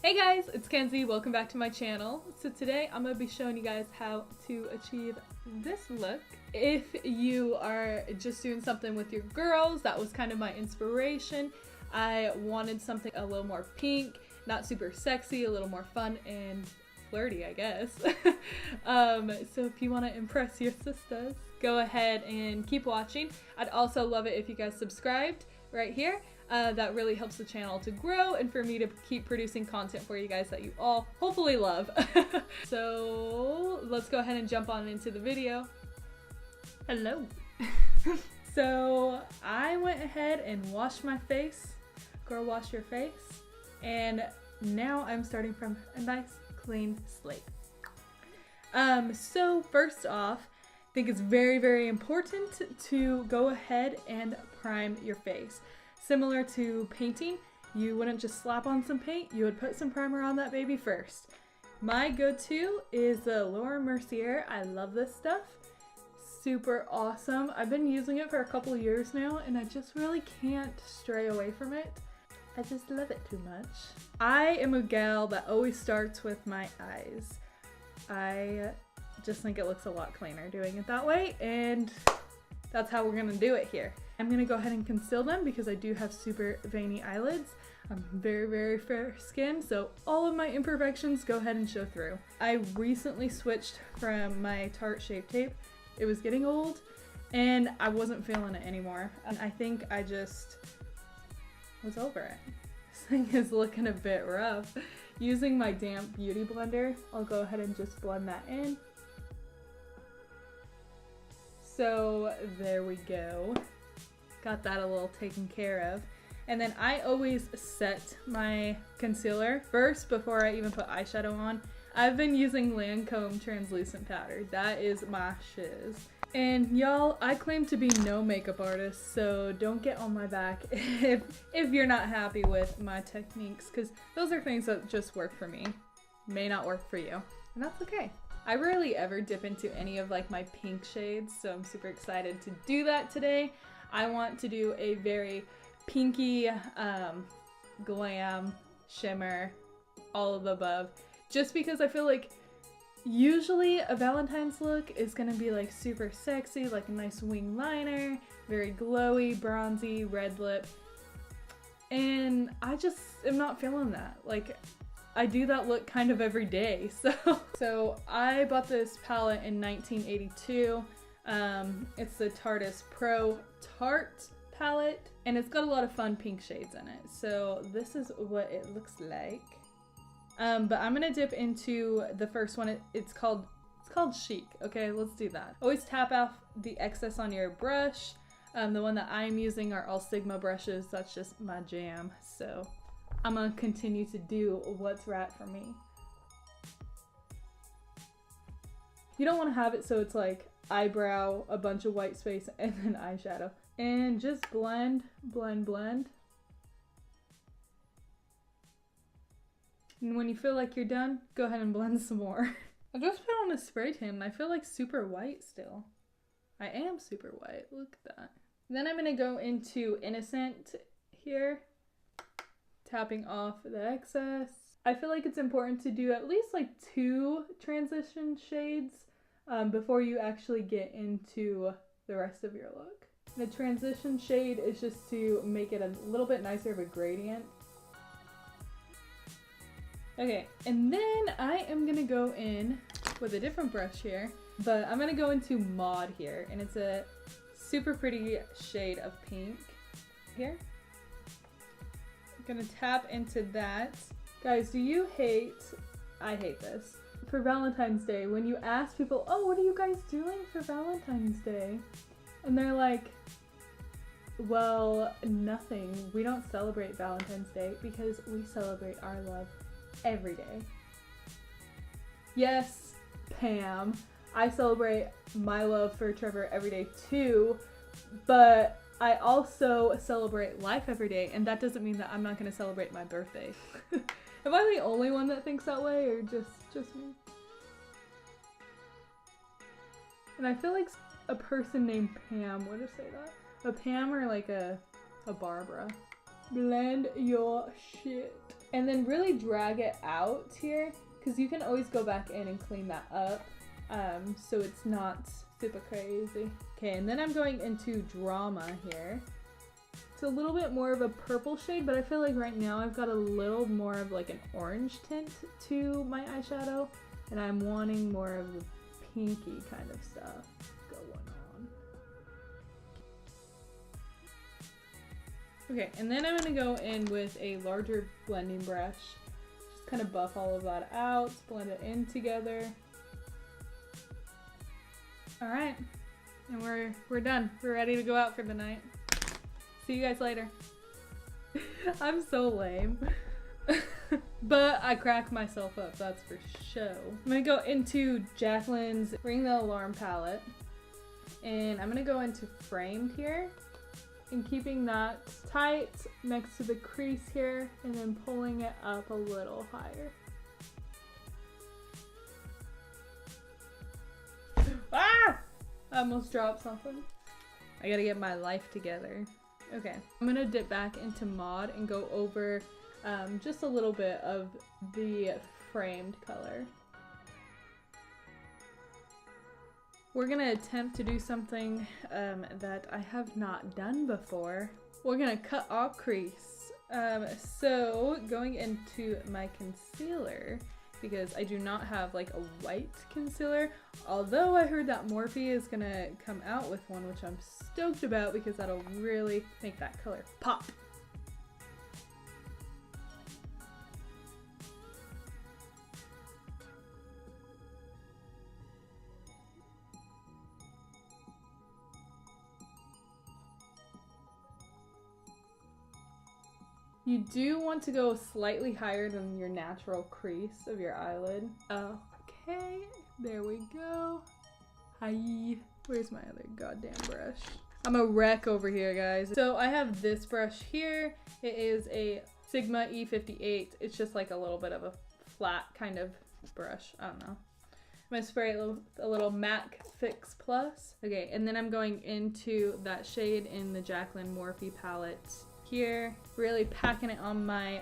Hey guys, it's Kenzie. Welcome back to my channel. So today I'm going to be showing you guys how to achieve this look. If you are just doing something with your girls, that was kind of my inspiration. I wanted something a little more pink, not super sexy, a little more fun and flirty, I guess. So if you want to impress your sisters, go ahead and keep watching. I'd also love it if you guys subscribed right here. That really helps the channel to grow and for me to keep producing content for you guys that you all hopefully love. So let's go ahead and jump on into the video. Hello. So I went ahead and washed my face. Girl, wash your face. And now I'm starting from a nice clean slate. So first off, I think it's very important to go ahead and prime your face. Similar to painting, you wouldn't just slap on some paint, you would put some primer on that baby first. My go-to is the Laura Mercier. I love this stuff. Super awesome. I've been using it for a couple years now and I just really can't stray away from it. I just love it too much. I am a gal that always starts with my eyes. I just think it looks a lot cleaner doing it that way, and that's how we're gonna do it here. I'm gonna go ahead and conceal them because I do have super veiny eyelids. I'm very fair skin, so all of my imperfections go ahead and show through. I recently switched from my Tarte Shape Tape. It was getting old and I wasn't feeling it anymore. And I think I just was over it. This thing is looking a bit rough. Using my damp beauty blender, I'll go ahead and just blend that in. So there we go. Got that a little taken care of. And then I always set my concealer first before I even put eyeshadow on. I've been using Lancome translucent powder. That is my shiz. And y'all, I claim to be no makeup artist, so don't get on my back if you're not happy with my techniques, because those are things that just work for me. May not work for you, and that's okay. I rarely ever dip into any of like my pink shades, so I'm super excited to do that today. I want to do a very pinky, glam, shimmer, all of the above, just because I feel like usually a Valentine's look is gonna be like super sexy, like a nice wing liner, very glowy, bronzy, red lip, and I just am not feeling that. Like, I do that look kind of every day, so I bought this palette in 1982. It's the Tarteist Pro Tarte palette, and it's got a lot of fun pink shades in it. So this is what it looks like. But I'm gonna dip into the first one. It's called Chic. Okay, let's do that. Always tap off the excess on your brush. The one that I'm using are all Sigma brushes. That's just my jam. So I'm gonna continue to do what's right for me. You don't want to have it so it's like eyebrow, a bunch of white space, and then eyeshadow. And just blend. And when you feel like you're done, go ahead and blend some more. I just put on a spray tan and I feel like super white still. I am super white, look at that. Then I'm gonna go into Innocent here, tapping off the excess. I feel like it's important to do at least like 2 transition shades before you actually get into the rest of your look. The transition shade is just to make it a little bit nicer of a gradient. Okay, and then I am gonna go in with a different brush here, but I'm gonna go into Maud here, and it's a super pretty shade of pink here. I'm gonna tap into that. Guys, do you hate, I hate this, for Valentine's Day, when you ask people, oh, what are you guys doing for Valentine's Day? And they're like, well, nothing. We don't celebrate Valentine's Day because we celebrate our love every day. Yes, Pam, I celebrate my love for Trevor every day too, but I also celebrate life every day, and that doesn't mean that I'm not going to celebrate my birthday. Am I the only one that thinks that way, or just me? And I feel like a person named Pam would say that. A Pam or like a Barbara. Blend your shit. And then really drag it out here, because you can always go back in and clean that up, so it's not super crazy. Okay, and then I'm going into Drama here. It's a little bit more of a purple shade, but I feel like right now I've got a little more of like an orange tint to my eyeshadow, and I'm wanting more of the pinky kind of stuff going on. Okay, and then I'm gonna go in with a larger blending brush. Just kind of buff all of that out, blend it in together. All right, and we're done. We're ready to go out for the night. See you guys later. I'm so lame. But I crack myself up, that's for show. I'm gonna go into Jaclyn's Ring the Alarm palette. And I'm gonna go into Framed here. And keeping that tight next to the crease here. And then pulling it up a little higher. Ah! I almost dropped something. I gotta get my life together. Okay, I'm gonna dip back into Mod and go over just a little bit of the Framed color. We're gonna attempt to do something that I have not done before. We're gonna cut our crease. So going into my concealer, because I do not have like a white concealer, although I heard that Morphe is gonna come out with one, which I'm stoked about because that'll really make that color pop. You do want to go slightly higher than your natural crease of your eyelid. Okay, there we go. Hi. Where's my other goddamn brush? I'm a wreck over here, guys. So I have this brush here. It is a Sigma E58. It's just like a little bit of a flat kind of brush. I don't know. I'm gonna spray a little MAC Fix Plus. Okay, and then I'm going into that shade in the Jaclyn Morphe palette here, really packing it on my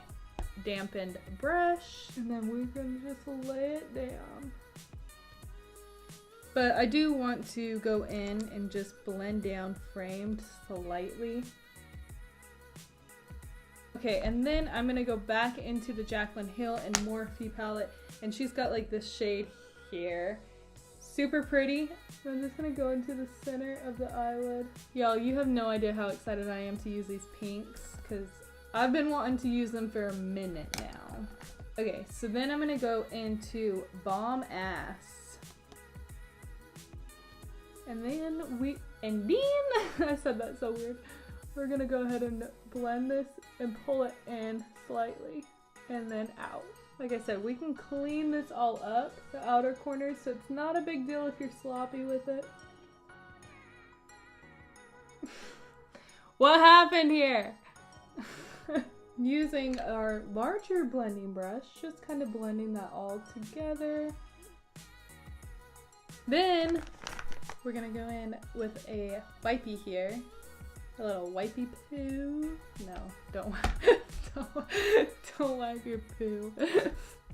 dampened brush, and then we're gonna just lay it down. But I do want to go in and just blend down Framed slightly. Okay, and then I'm gonna go back into the Jaclyn Hill and Morphe palette, and she's got like this shade here. Super pretty. So I'm just gonna go into the center of the eyelid. Y'all, you have no idea how excited I am to use these pinks, because I've been wanting to use them for a minute now. Okay, so then I'm gonna go into Bomb Ass. And then I said that so weird. We're gonna go ahead and blend this and pull it in slightly and then out. Like I said, we can clean this all up, the outer corners, so it's not a big deal if you're sloppy with it. What happened here? Using our larger blending brush, just kind of blending that all together. Then we're gonna go in with a wipey here. A little wipey poo. No, don't wipe your poo.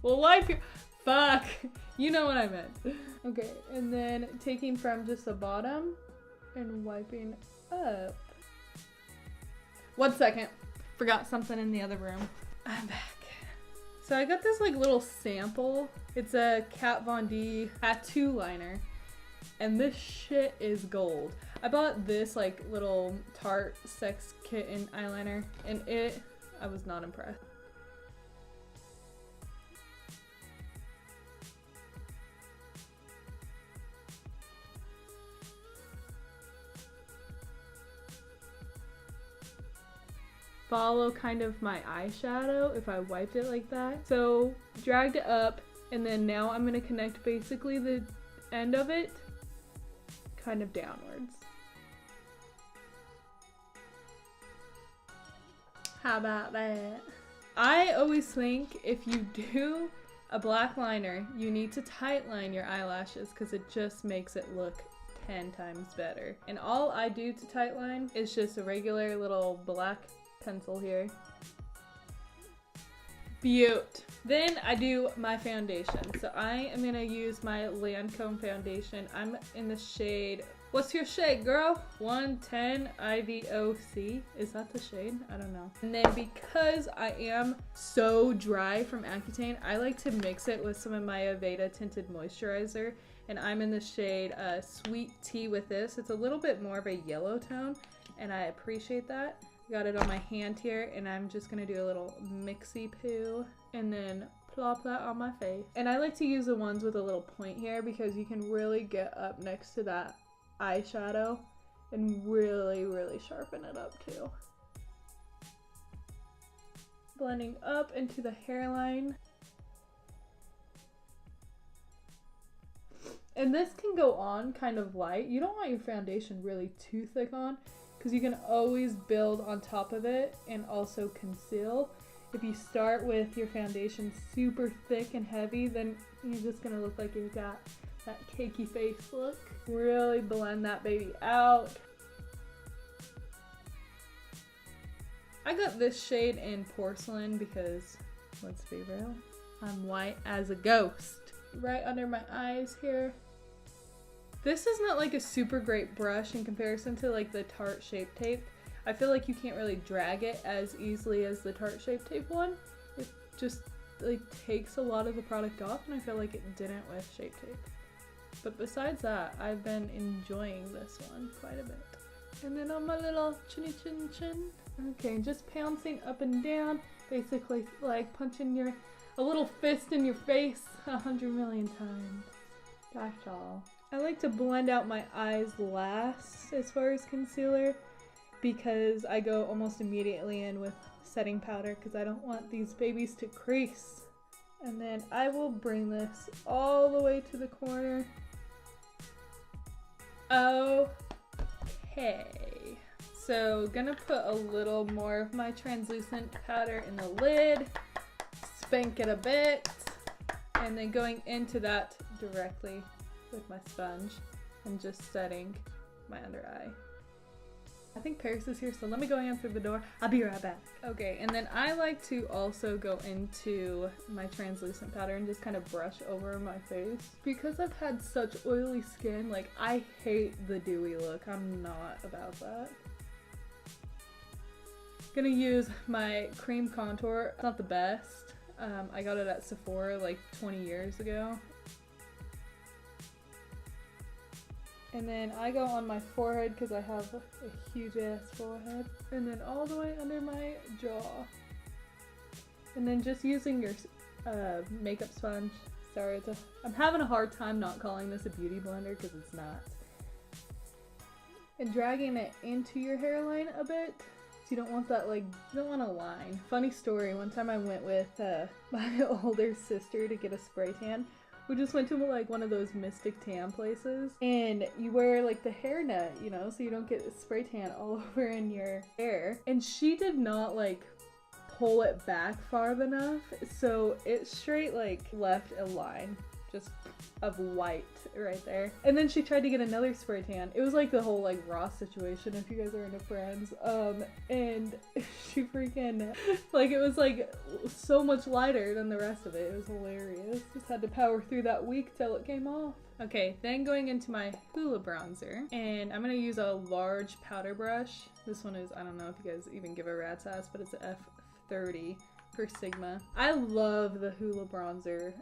Well, wipe your, fuck. You know what I meant. Okay, and then taking from just the bottom and wiping up. 1 second. Forgot something in the other room. I'm back. So I got this like little sample. It's a Kat Von D tattoo liner. And this shit is gold. I bought this like little Tarte Sex Kitten eyeliner, and I was not impressed. Follow kind of my eyeshadow if I wiped it like that. So dragged it up, and then now I'm gonna connect basically the end of it kind of downwards. How about that? I always think if you do a black liner, you need to tightline your eyelashes because it just makes it look 10 times better. And all I do to tightline is just a regular little black pencil here. Beaut. Then I do my foundation. So I am gonna use my Lancome foundation. I'm in the shade, what's your shade, girl? 110 IVOC. Is that the shade? I don't know. And then because I am so dry from Accutane, I like to mix it with some of my Aveda tinted moisturizer. And I'm in the shade Sweet Tea with this. It's a little bit more of a yellow tone, and I appreciate that. Got it on my hand here, and I'm just gonna do a little mixy poo and then plop that on my face. And I like to use the ones with a little point here because you can really get up next to that eyeshadow and really, really sharpen it up too. Blending up into the hairline. And this can go on kind of light. You don't want your foundation really too thick on, because you can always build on top of it and also conceal. If you start with your foundation super thick and heavy, then you're just gonna look like you've got that cakey face look. Really blend that baby out. I got this shade in Porcelain because, let's be real, I'm white as a ghost. Right under my eyes here. This is not like a super great brush in comparison to like the Tarte Shape Tape. I feel like you can't really drag it as easily as the Tarte Shape Tape one. It just like takes a lot of the product off, and I feel like it didn't with Shape Tape. But besides that, I've been enjoying this one quite a bit. And then on my little chinny chin chin. Okay, just pouncing up and down, basically like punching a little fist in your face 100 million times. That's all. I like to blend out my eyes last as far as concealer because I go almost immediately in with setting powder because I don't want these babies to crease. And then I will bring this all the way to the corner. Okay. So gonna put a little more of my translucent powder in the lid, spank it a bit, and then going into that directly with my sponge and just setting my under eye. I think Paris is here, so let me go answer the door. I'll be right back. Okay, and then I like to also go into my translucent powder and just kind of brush over my face. Because I've had such oily skin, like I hate the dewy look. I'm not about that. Gonna use my cream contour. It's not the best. I got it at Sephora like 20 years ago. And then I go on my forehead because I have a huge ass forehead. And then all the way under my jaw. And then just using your makeup sponge. Sorry, I'm having a hard time not calling this a beauty blender because it's not. And dragging it into your hairline a bit. So you don't want that, like, you don't want a line. Funny story, one time I went with my older sister to get a spray tan. We just went to like one of those Mystic Tan places, and you wear like the hairnet, you know, so you don't get spray tan all over in your hair. And she did not like pull it back far enough, so it straight like left a line just of white right there. And then she tried to get another spray tan. It was like the whole like Ross situation, if you guys are into Friends. And she freaking, like, it was like so much lighter than the rest of it. It was hilarious. Just had to power through that week till it came off. Okay, then going into my Hula Bronzer, and I'm gonna use a large powder brush. This one is, I don't know if you guys even give a rat's ass, but it's a F30 for Sigma. I love the Hula Bronzer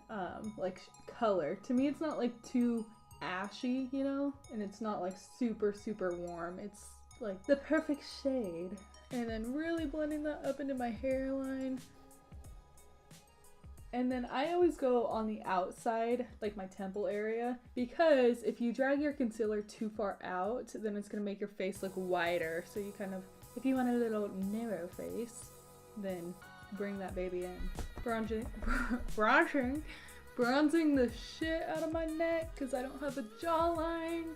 like color. To me, it's not like too ashy, you know, and it's not like super warm. It's like the perfect shade. And then really blending that up into my hairline. And then I always go on the outside, like my temple area, because if you drag your concealer too far out, then it's gonna make your face look wider. So you kind of, if you want a little narrow face, then bring that baby in. Bronzing the shit out of my neck because I don't have a jawline.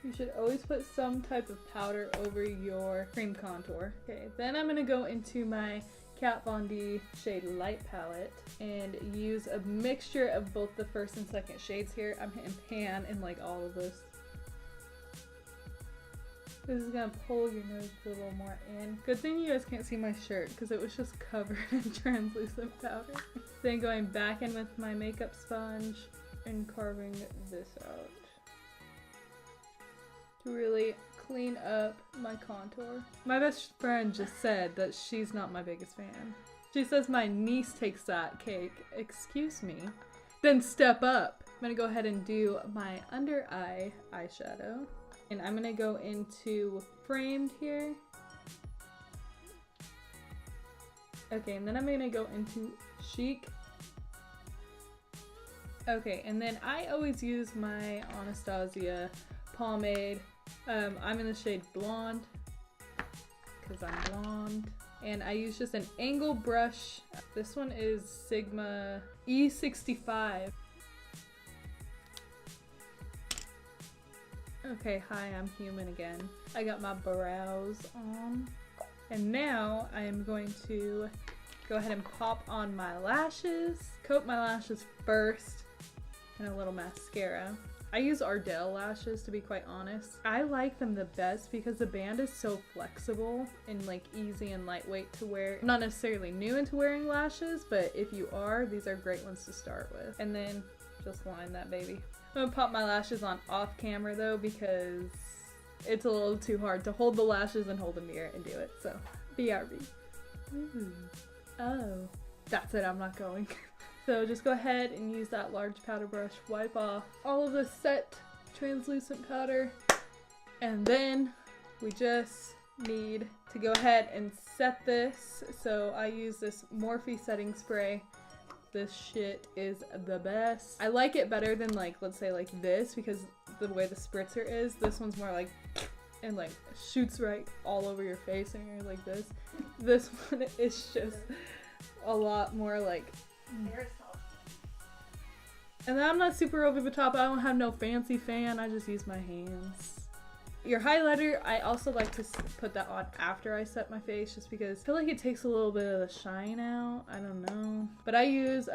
You should always put some type of powder over your cream contour. Okay, then I'm gonna go into my Kat Von D shade Light palette and use a mixture of both the first and second shades here. I'm hitting pan in like all of this. This is gonna pull your nose a little more in. Good thing you guys can't see my shirt because it was just covered in translucent powder. Then going back in with my makeup sponge and carving this out to really clean up my contour. My best friend just said that she's not my biggest fan. She says my niece takes that cake. Excuse me. Then step up. I'm gonna go ahead and do my under eye eyeshadow. And I'm gonna go into framed here. Okay, and then I'm gonna go into chic. Okay, and then I always use my Anastasia pomade. I'm in the shade Blonde, because I'm blonde. And I use just an angle brush. This one is Sigma E65. Okay, hi, I'm human again. I got my brows on. And now I am going to go ahead and pop on my lashes. Coat my lashes first, and a little mascara. I use Ardell lashes, to be quite honest. I like them the best because the band is so flexible and like easy and lightweight to wear. I'm not necessarily new into wearing lashes, but if you are, these are great ones to start with. And then just line that baby. I'm gonna pop my lashes on off camera though because it's a little too hard to hold the lashes and hold a mirror and do it, so BRB. Ooh. Oh, that's it, I'm not going. So just go ahead and use that large powder brush, wipe off all of the set translucent powder, and then we just need to go ahead and set this. So I use this Morphe setting spray. This shit is the best. I like it better than like, let's say like this, because the way the spritzer is, this one's more like, and like shoots right all over your face and you're like this. This one is just a lot more like, and then I'm not super over the top. I don't have no fancy fan. I just use my hands. Your highlighter, I also like to put that on after I set my face just because I feel like it takes a little bit of the shine out. I don't know. But I use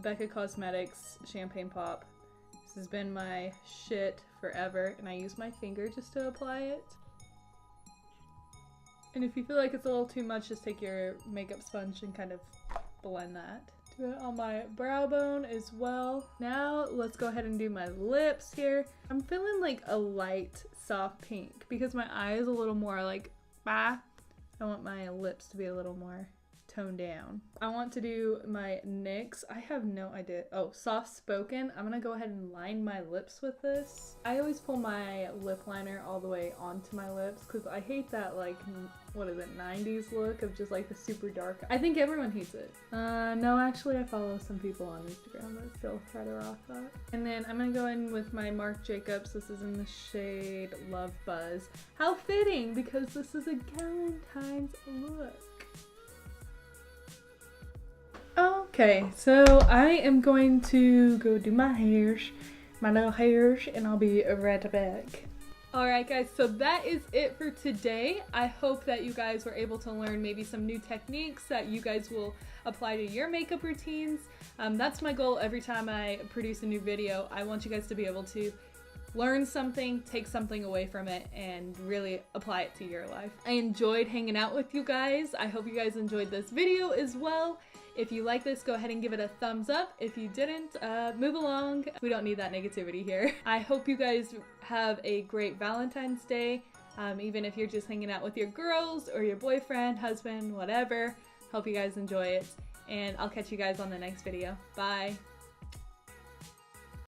Becca Cosmetics Champagne Pop. This has been my shit forever, and I use my finger just to apply it. And if you feel like it's a little too much, just take your makeup sponge and kind of blend that. Do it on my brow bone as well. Now let's go ahead and do my lips here. I'm feeling like a light soft pink because my eye is a little more like bah. I want my lips to be a little more toned down. I want to do my NYX. I have no idea. Oh, soft spoken. I'm gonna go ahead and line my lips with this. I always pull my lip liner all the way onto my lips because I hate that like, what is it, 90s look of just like the super dark. I think everyone hates it. No, actually I follow some people on Instagram that still try to rock that. And then I'm gonna go in with my Marc Jacobs. This is in the shade Love Buzz. How fitting because this is a GALentines look. Okay, so I am going to go do my hairs, my little hairs, and I'll be right back. Alright guys, so that is it for today. I hope that you guys were able to learn maybe some new techniques that you guys will apply to your makeup routines. That's my goal every time I produce a new video. I want you guys to be able to learn something, take something away from it, and really apply it to your life. I enjoyed hanging out with you guys. I hope you guys enjoyed this video as well. If you like this, go ahead and give it a thumbs up. If you didn't, move along. We don't need that negativity here. I hope you guys have a great Valentine's Day, even if you're just hanging out with your girls or your boyfriend, husband, whatever. Hope you guys enjoy it, and I'll catch you guys on the next video. Bye!